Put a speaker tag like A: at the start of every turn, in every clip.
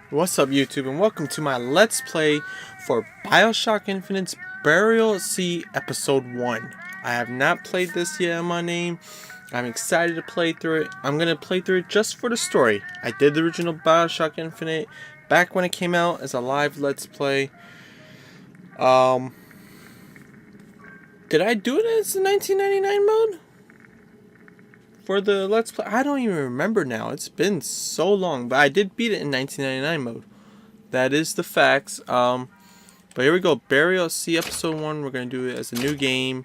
A: What's up, YouTube, and welcome to my Let's Play for Bioshock Infinite's Burial Sea Episode 1. I have not played this yet on my name. I'm excited to play through it. I'm going to play through it just for the story. I did the original Bioshock Infinite back when it came out as a live Let's Play. Did I do it as the 1999 mode? For the Let's Play, I don't even remember now. It's been so long, but I did beat it in 1999 mode. That is the facts. But here we go. Burial Sea Episode 1. We're going to do it as a new game.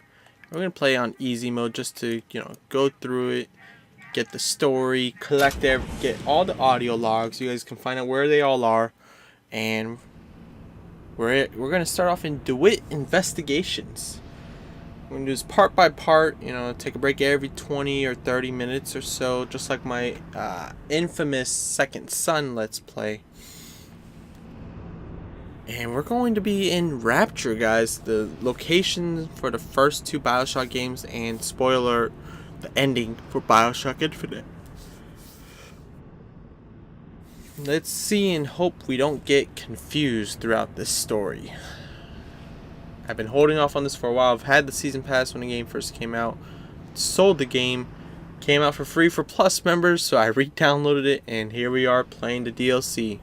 A: We're going to play on easy mode just to, go through it, get the story, get all the audio logs. You guys can find out where they all are. And we're going to start off in DeWitt Investigations. We're going to do this part by part, take a break every 20 or 30 minutes or so, just like my infamous Second Son Let's Play. And we're going to be in Rapture, guys, the location for the first two Bioshock games, and spoiler, the ending for Bioshock Infinite. Let's see and hope we don't get confused throughout this story. I've been holding off on this for a while. I've had the season pass when the game first came out. Sold the game. Came out for free for Plus members, so I re-downloaded it, and here we are playing the DLC.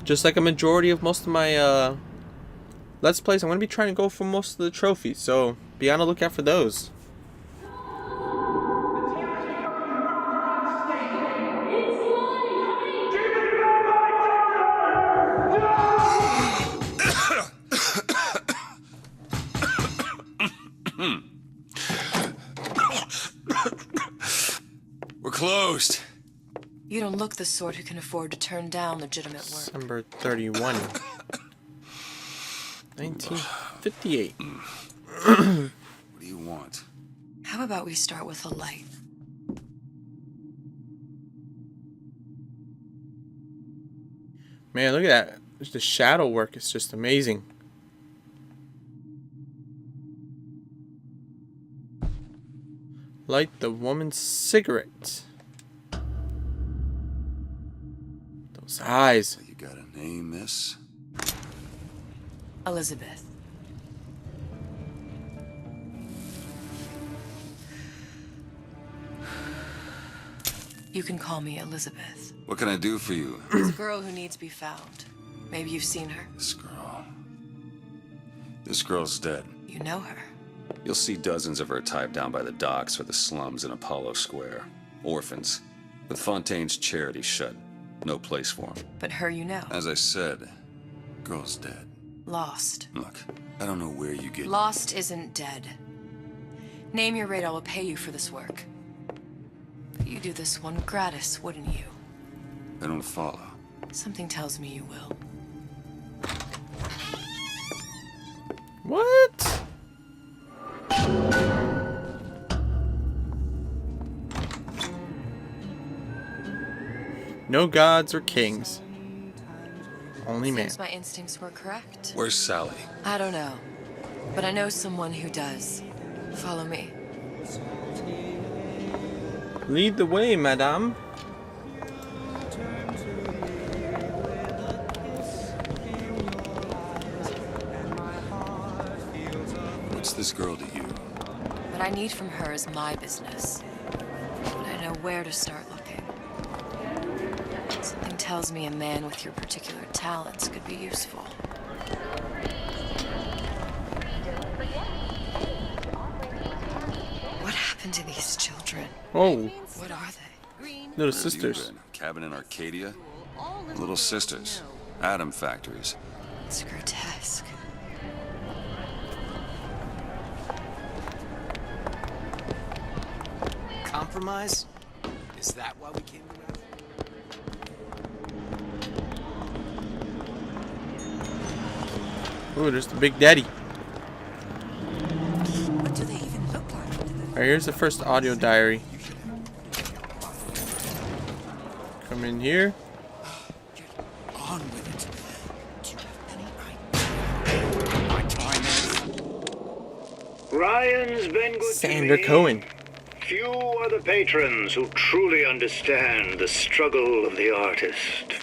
A: Just like a majority of most of my Let's Plays, I'm going to be trying to go for most of the trophies, so be on the lookout for those.
B: We're closed.
C: You don't look the sort who can afford to turn down legitimate work.
A: December 31, 1958.
B: What do you want?
C: How about we start with a light?
A: Man, look at that. The shadow work is just amazing. Light the woman's cigarette. Those eyes.
B: You gotta name this?
C: Elizabeth. You can call me Elizabeth.
B: What can I do for you?
C: There's a girl who needs to be found. Maybe you've seen her.
B: This girl. This girl's dead.
C: You know her.
B: You'll see dozens of her tied down by the docks or the slums in Apollo Square. Orphans. With Fontaine's charity shut. No place for them.
C: But her you know.
B: As I said, girl's dead.
C: Lost.
B: Look, I don't know where you get...
C: Lost isn't dead. Name your rate, I will pay you for this work. But you do this one gratis, wouldn't you?
B: I don't follow.
C: Something tells me you will.
A: What? No gods or kings. Only man.
C: Seems my instincts were correct.
B: Where's Sally?
C: I don't know. But I know someone who does. Follow me.
A: Lead the way, madame.
B: What's this girl to you?
C: What I need from her is my business. But I know where to start looking. Something tells me a man with your particular talents could be useful. What happened to these children?
A: Oh,
C: What are they?
A: little
B: Where have you
A: sisters.
B: been? Cabin in Arcadia? Little sisters. Atom factories.
C: It's grotesque.
D: Compromise? Is that why we came around?
A: Ooh, there's the Big Daddy.
D: What do they even look like?
A: Alright, here's the first audio diary. Come in here.
D: Get on with it. Do you have any idea? My time is...
E: Ryan's been good to
A: Sander
E: me.
A: Cohen.
E: Few are the patrons who truly understand the struggle of the artist.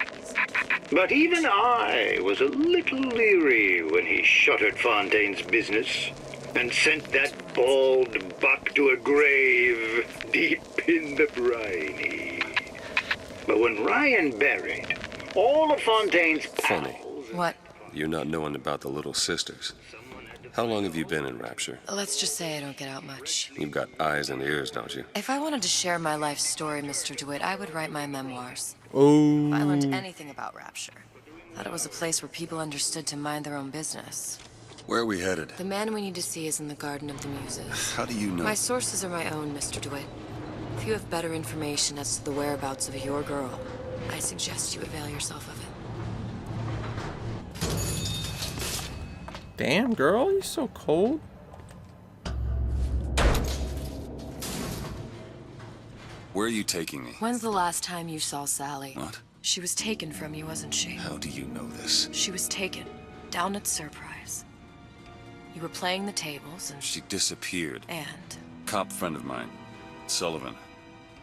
E: But even I was a little leery when he shuttered Fontaine's business and sent that bald buck to a grave deep in the briny. But when Ryan buried all of Fontaine's
B: Funny.
E: pals...
C: What?
B: You not knowing about the Little Sisters. How long have you been in Rapture?
C: Let's just say I don't get out much.
B: You've got eyes and ears, don't you?
C: If I wanted to share my life story, Mr. DeWitt, I would write my memoirs.
A: Oh.
C: If I learned anything about Rapture, thought it was a place where people understood to mind their own business.
B: Where are we headed?
C: The man we need to see is in the Garden of the Muses.
B: How do you know?
C: My sources are my own, Mr. DeWitt. If you have better information as to the whereabouts of your girl, I suggest you avail yourself of it.
A: Damn, girl, you're so cold.
B: Where are you taking me?
C: When's the last time you saw Sally?
B: What?
C: She was taken from you, wasn't she?
B: How do you know this?
C: She was taken, down at Surprise. You were playing the tables and...
B: She disappeared.
C: And?
B: Cop friend of mine, Sullivan,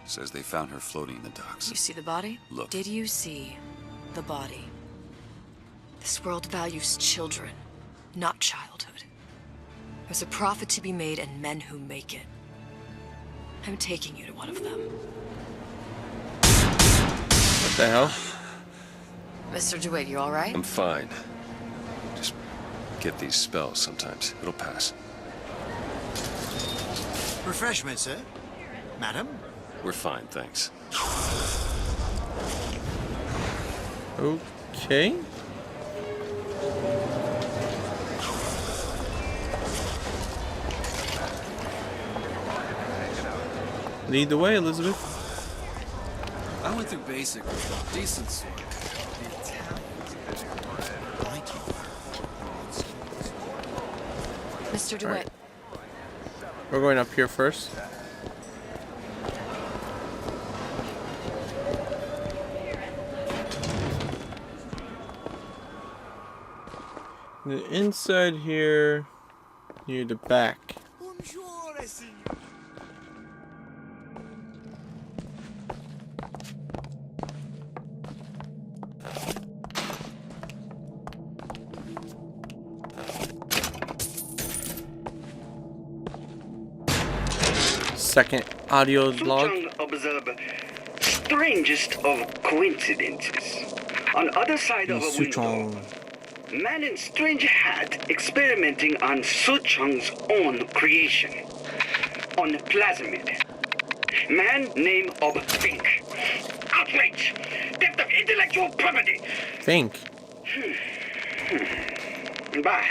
B: says they found her floating in the docks.
C: You see the body?
B: Look.
C: Did you see the body? This world values children, not childhood. There's a profit to be made and men who make it. I'm taking you to one of them.
A: What the hell?
C: Mr. DeWitt, you all right?
B: I'm fine. Just get these spells sometimes. It'll pass.
D: Refreshment, sir? Madam?
B: We're fine, thanks.
A: Okay. Lead the way, Elizabeth.
F: I went through basic with a decent sword.
C: Mr. DeWitt,
A: Alright. We're going up here first. The inside here, near the back. Second audio log.
E: Suchong observe strangest of coincidences. On other side of a window,
A: Suchong.
E: man in strange hat experimenting on Suchong's own creation. On plasmid. Man name of Fink. Outrage! Theft of intellectual property!
A: Think.
E: But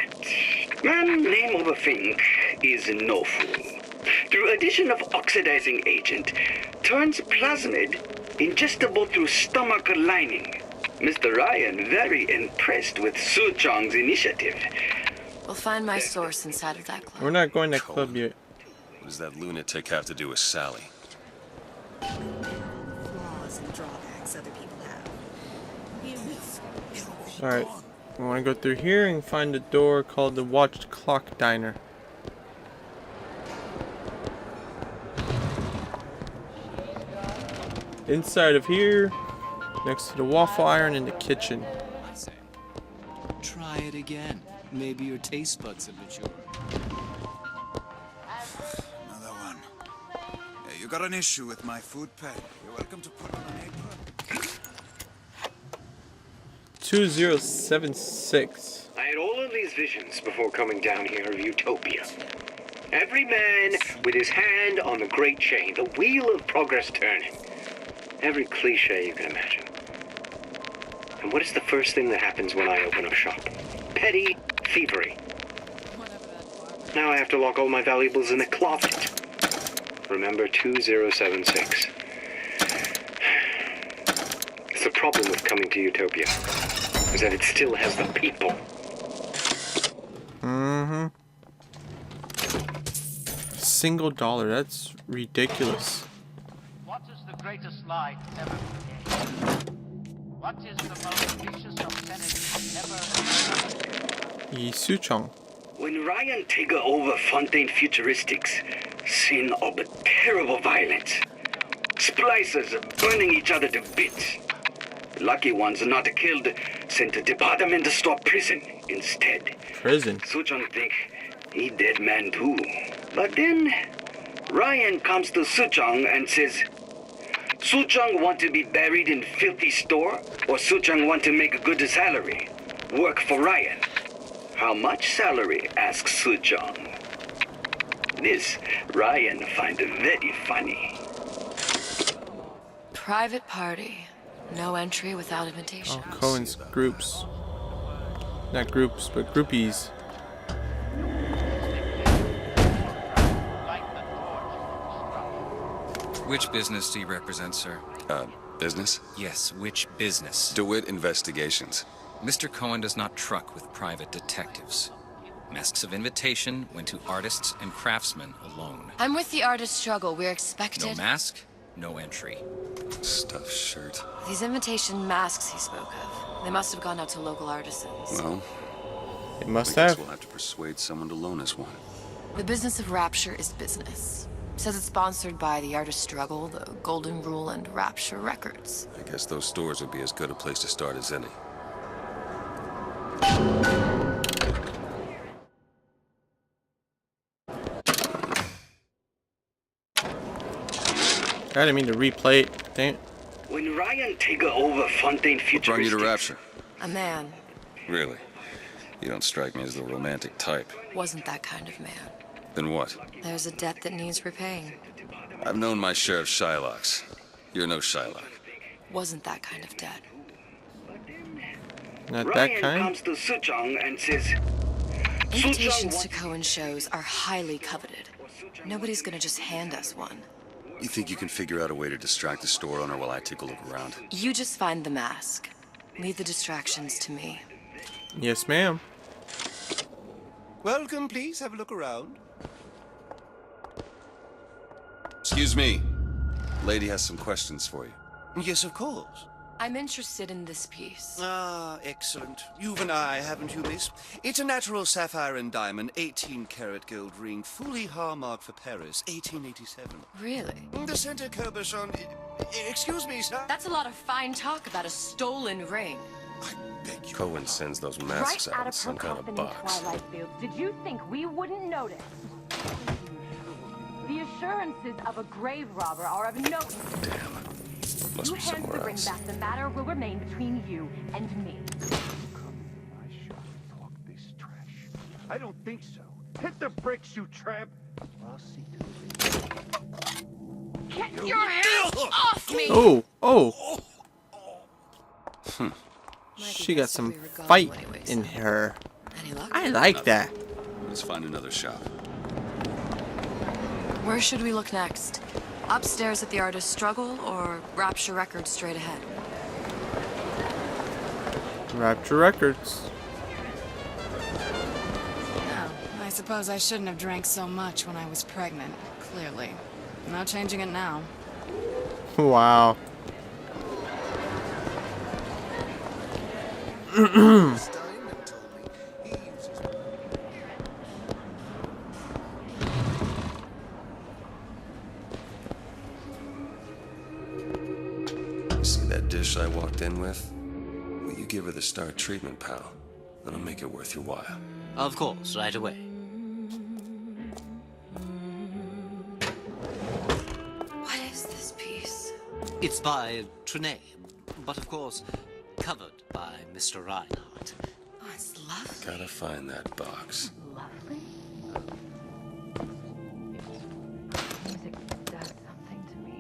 E: man name of Fink is no fool. Through addition of oxidizing agent, turns plasmid ingestible through stomach lining. Mr. Ryan very impressed with Suchong's initiative.
C: we'll find my source inside of that club.
A: We're not going to club yet.
B: What does that lunatic have to do with Sally?
G: Flaws and drawbacks other people have.
A: Alright. We want to go through here and find a door called the Watched Clock Diner. Inside of here, next to the waffle iron in the kitchen.
F: I say, try it again. Maybe your taste buds have matured.
D: Another one. Hey, you got an issue with my food pad? You're welcome to put on an apron.
A: 2076.
E: I had all of these visions before coming down here of Utopia. Every man with his hand on the great chain, the wheel of progress turning. Every cliche you can imagine. And what is the first thing that happens when I open up shop? Petty thievery. Now I have to lock all my valuables in a closet. Remember 2076. It's the problem with coming to Utopia, is that it still has the people.
A: Mm-hmm. $1, that's ridiculous.
H: What is the greatest lie ever created? What is the most vicious obscenity ever?
A: Yi Suchong.
E: When Ryan take over Fontaine Futuristics, Scene of terrible violence. Splicers burning each other to bits. Lucky ones not killed, sent to department store prison instead.
A: Prison.
E: Suchong think he dead man too. But then Ryan comes to Suchong and says, Suchong want to be buried in filthy store, or Suchong want to make a good salary? Work for Ryan. How much salary? Asks Suchong. This Ryan find very funny.
C: Private party. No entry without invitation.
A: Oh, Cohen's groups. Not groups, but groupies.
I: Which business do you represent, sir?
B: Business?
I: Yes, which business?
B: DeWitt Investigations.
I: Mr. Cohen does not truck with private detectives. Masks of invitation went to artists and craftsmen alone.
C: I'm with the artist struggle. We're expected.
I: No mask, no entry.
B: Stuffed shirt.
C: These invitation masks he spoke of. They must have gone out to local artisans.
B: Well,
A: It must
B: I guess
A: have.
B: we'll have to persuade someone to loan us one.
C: The business of Rapture is business. Says it's sponsored by the artist struggle, the Golden Rule, and Rapture Records.
B: I guess those stores would be as good a place to start as any.
A: I didn't mean to replay it. Dang it.
E: When Ryan take over Fontaine
B: What brought you
E: Futuristic,
B: to Rapture?
C: A man.
B: Really? You don't strike me as the romantic type.
C: Wasn't that kind of man.
B: Then what?
C: There's a debt that needs repaying.
B: I've known my share of Shylocks. You're no Shylock.
C: Wasn't that kind of debt.
A: Not that
E: Ryan
A: kind.
E: comes to Suchong and says,
C: Invitations to Cohen shows are highly coveted. Nobody's gonna just hand us one.
B: You think you can figure out a way to distract the store owner while I take a look around?
C: You just find the mask. Leave the distractions to me.
A: Yes, ma'am.
J: Welcome, please. Have a look around.
B: Excuse me. Lady has some questions for you.
J: Yes, of course.
C: I'm interested in this piece.
J: Ah, excellent. You've an eye, haven't you, miss? It's a natural sapphire and diamond, 18-karat gold ring, fully hallmarked for Paris, 1887.
C: Really?
J: The center cabochon... Excuse me, sir.
C: That's a lot of fine talk about a stolen ring.
J: I beg you.
B: Cohen sends those masks
K: Right
B: out
K: out
B: in
K: of
B: some kind of
K: Persephone
B: box.
K: Twilight Fields. Did you think we wouldn't notice? The assurances of a grave robber are of no...
B: Damn. Must
K: You
B: be
K: hand the
B: somewhere
K: ring
B: else.
K: back, the matter will remain between you and me.
H: I don't think so. Hit the bricks, you tramp! I'll see to it.
K: Get your hands off me!
A: Oh, oh.
C: Might
A: She
C: be
A: got
C: best if
A: some
C: we were gone
A: fight
C: anyways.
A: in her.
C: Any luck?
A: I like that.
B: Let's find another shop.
C: Where should we look next? Upstairs at the artist struggle, or Rapture Records straight ahead?
A: Rapture Records.
L: Oh, I suppose I shouldn't have drank so much when I was pregnant, clearly. No changing it now.
A: Wow.
B: See that dish I walked in with? Will you give her the star treatment, pal? That'll make it worth your while.
F: Of course, right away.
C: What is this piece?
F: It's by Trenet, but of course, covered by Mr. Reinhardt.
C: Oh, it's lovely.
B: Gotta find that box.
K: Lovely. Music does something to me.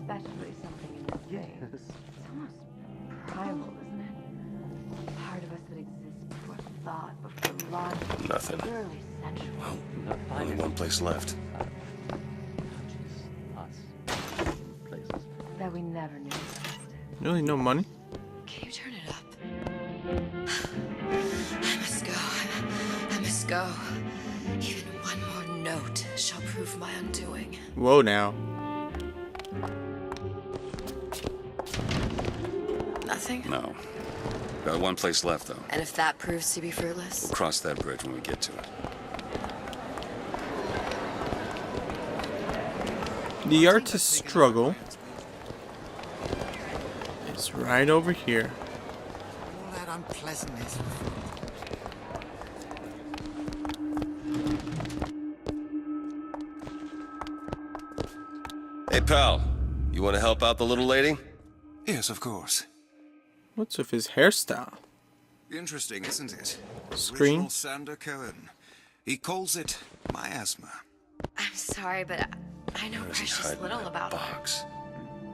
K: Especially something in this game. It's almost primal, isn't it? Part of us that exists before thought, before logic.
B: Nothing.
K: Purely sensual.
B: Well, only one place left.
K: That we never knew existed.
A: Really, no money?
C: Can you turn it up? I must go. I must go. Even one more note shall prove my undoing.
A: Whoa, now.
C: Nothing?
B: No. Got one place left, though.
C: And if that proves to be fruitless?
B: We'll cross that bridge when we get to it.
A: The artist's struggle is right over here.
H: All that unpleasantness.
B: Hey, pal. You want to help out the little lady?
D: Yes, of course.
A: What's with his hairstyle?
D: Interesting, isn't it?
A: Screen?
D: Original Sander Cohen. He calls it miasma.
C: I'm sorry, but I know precious little about it.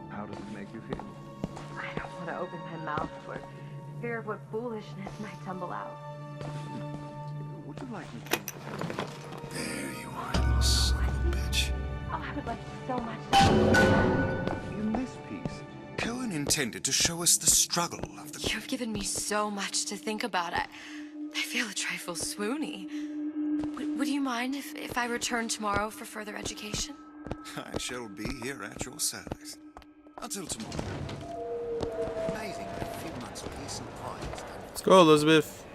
H: How does it make you feel?
K: I don't want to open my mouth for fear of what foolishness might tumble out.
H: Would you like me to?
D: There you are, little son of a bitch.
K: Oh, I would like so much to.
H: In this piece,
D: Cohen intended to show us the struggle of the...
C: You've given me so much to think about. I feel a trifle swoony. Would you mind if I return tomorrow for further education?
D: I shall be here at your service. Until tomorrow.
H: amazing that a few months of peace and quiet.
A: Let's go, Elizabeth.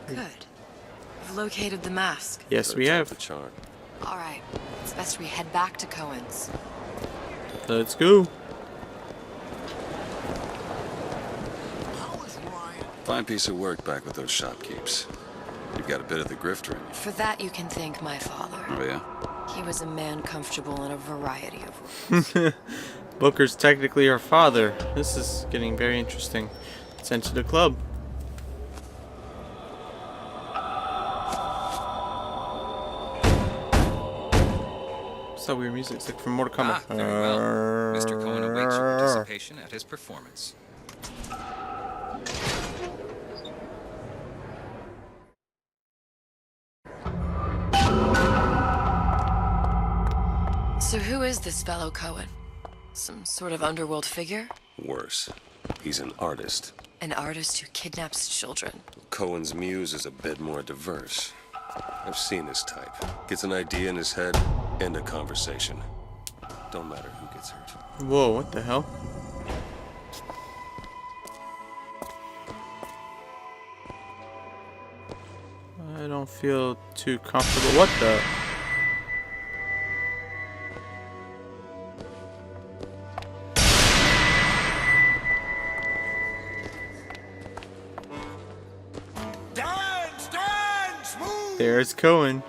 C: Good. We've located the mask.
A: Yes, we have.
B: The chart.
C: All right. It's best we head back to Cohen's.
A: Let's go.
B: Fine piece of work back with those shopkeepers. You've got a bit of the grifter in you.
C: For that, you can thank my father.
B: Oh, yeah?
C: He was a man comfortable in a variety of roles.
A: Booker's technically her father. This is getting very interesting. Let's enter the club. What's that weird music? It's like from Mortal Kombat.
I: Very well. Mr. Cohen awaits your participation at his performance.
C: So who is this fellow Cohen? Some sort of underworld figure?
B: Worse. He's an artist.
C: An artist who kidnaps children.
B: Cohen's muse is a bit more diverse. I've seen this type. Gets an idea in his head, end a conversation. Don't matter who gets hurt.
A: Whoa, what the hell? I don't feel too comfortable. What the?
H: Dance, dance, move!
A: There's Cohen.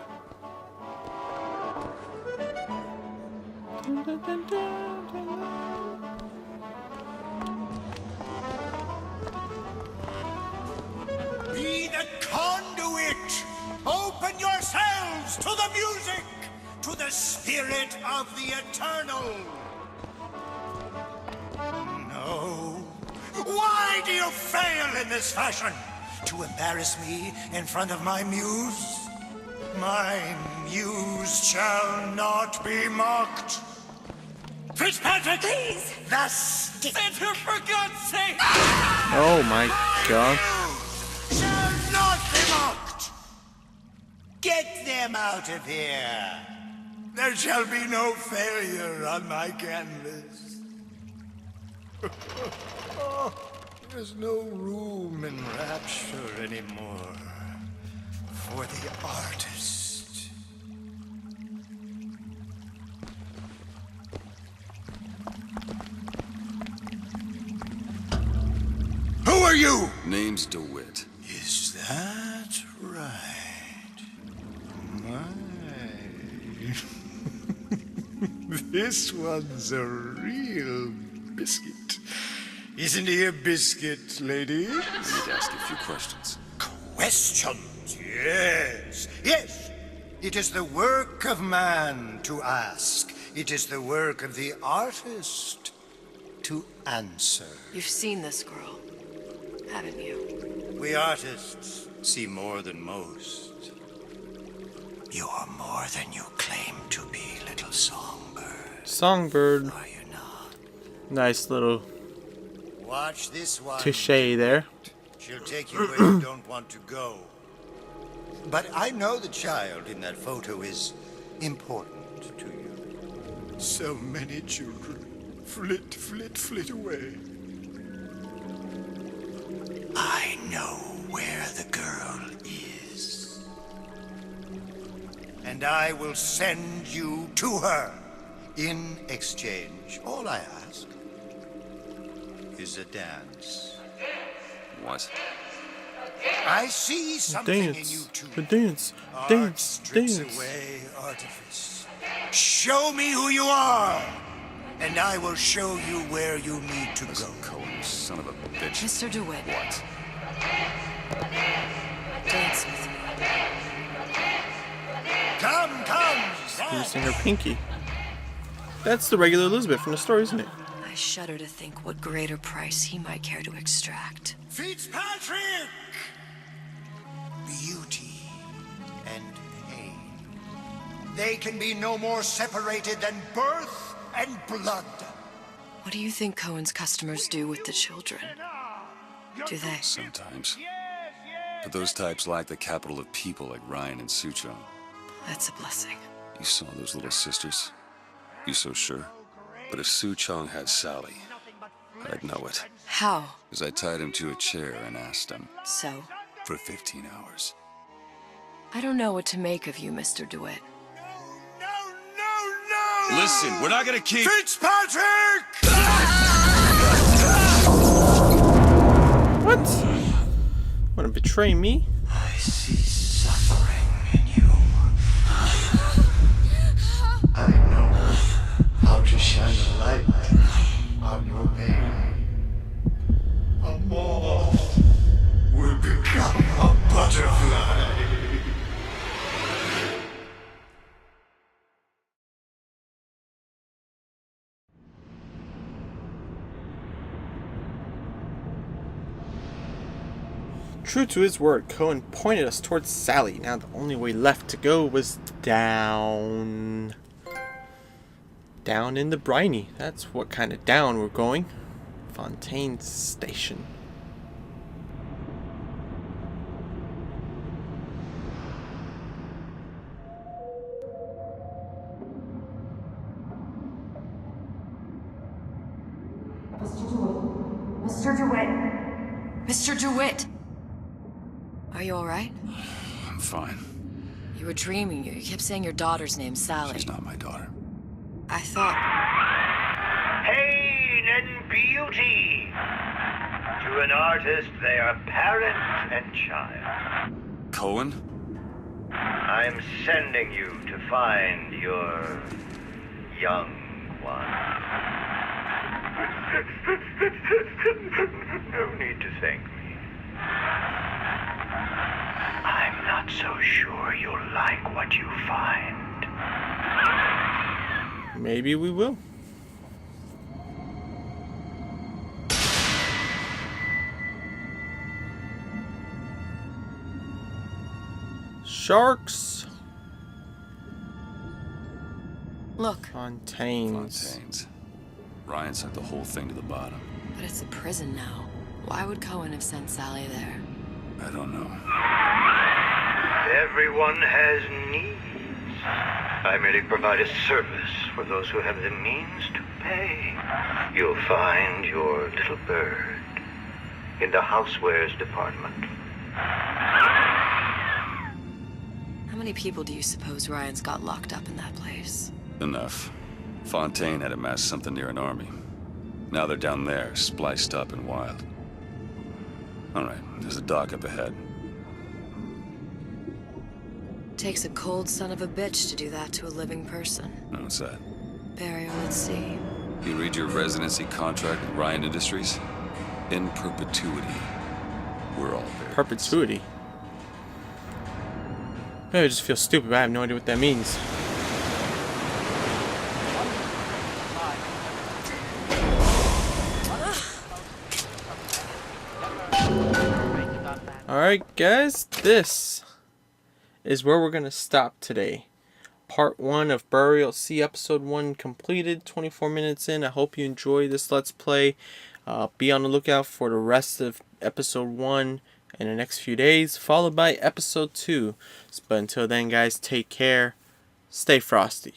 H: Be the conduit! Open yourselves to the music, to the spirit of the eternal! No. Why do you fail in this fashion? To embarrass me in front of my muse? My muse shall not be mocked. Fitzpatrick! Please! The stick! Center, for God's sake!
A: Oh my god.
H: Shall not be mocked! Get them out of here! There shall be no failure on my canvas. There's no room in rapture anymore for the artist. Who are you?
B: Name's DeWitt.
H: Is that right? My. This one's a real biscuit. Isn't he a biscuit, ladies?
B: I need to ask you a few questions.
H: Questions, yes. Yes. It is the work of man to ask. It is the work of the artist to answer.
C: You've seen this girl, haven't you?
H: We artists see more than most. You are more than you claim to be, little songbird.
A: Songbird.
H: Are you not?
A: Nice little
H: Watch this one.
A: touche there.
H: She'll take you where you don't want to go. But I know the child in that photo is important to you. So many children flit, flit, flit away. I know where the girl is. And and I will send you to her. In exchange, all I ask is a dance.
B: What?
H: I see something in you
A: Dance.
H: two.
A: The dance.
H: Art
A: Dance.
H: strips
A: Dance.
H: away artifice. Show me who you are, and I will show you where you need to
B: Listen,
H: go.
B: Cohen, son of a bitch.
C: Mr. DeWitt.
B: What?
C: Dance with me.
H: Come, come!
A: Missing her pinky. That's the regular Elizabeth from the story, isn't it?
C: I shudder to think what greater price he might care to extract.
H: Fitzpatrick! Beauty and pain. They can be no more separated than birth and blood.
C: What do you think Cohen's customers do with the children? Do they?
B: Sometimes. But those types lack the capital of people like Ryan and Suchong.
C: That's a blessing.
B: You saw those little sisters? You so sure? But if Suchong had Sally, I'd know it.
C: How?
B: Because I tied him to a chair and asked him.
C: So?
B: For 15 hours.
C: I don't know what to make of you, Mr. DeWitt.
B: Listen, we're not gonna keep...
H: Fitzpatrick!
A: What? Wanna betray me?
H: I see suffering in you. I know how to shine a light on your pain. A moth will become a butterfly.
A: True to his word, Cohen pointed us towards Sally. Now the only way left to go was down. Down in the briny. That's what kind of down we're going. Fontaine Station.
C: Mr. DeWitt! Mr. DeWitt! Are you alright?
B: I'm fine.
C: You were dreaming. You kept saying your daughter's name, Sally.
B: She's not my daughter.
C: I thought...
H: Pain and beauty. To an artist, they are parent and child.
B: Cohen?
H: I'm sending you to find your young one. No need to thank me. I'm not so sure you'll like what you find.
A: Maybe we will. Sharks.
C: Look.
A: Fontaines.
B: Ryan sent the whole thing to the bottom.
C: But it's a prison now. Why would Cohen have sent Sally there?
B: I don't know.
H: Everyone has needs. I merely provide a service for those who have the means to pay. You'll find your little bird in the housewares department.
C: How many people do you suppose Ryan's got locked up in that place?
B: Enough. Fontaine had amassed something near an army. Now they're down there, spliced up and wild. Alright, there's a dock up ahead.
C: Takes a cold son of a bitch to do that to a living person.
B: What's that?
C: Burial at sea.
B: You read your residency contract with Ryan Industries? In perpetuity. We're all there.
A: Perpetuity. Maybe I just feel stupid, but I have no idea what that means. Alright guys, this is where we're going to stop today. Part 1 of Burial at Sea, Episode 1 completed, 24 minutes in. I hope you enjoy this Let's Play. Be on the lookout for the rest of Episode 1 in the next few days, followed by Episode 2. But until then guys, take care, stay frosty.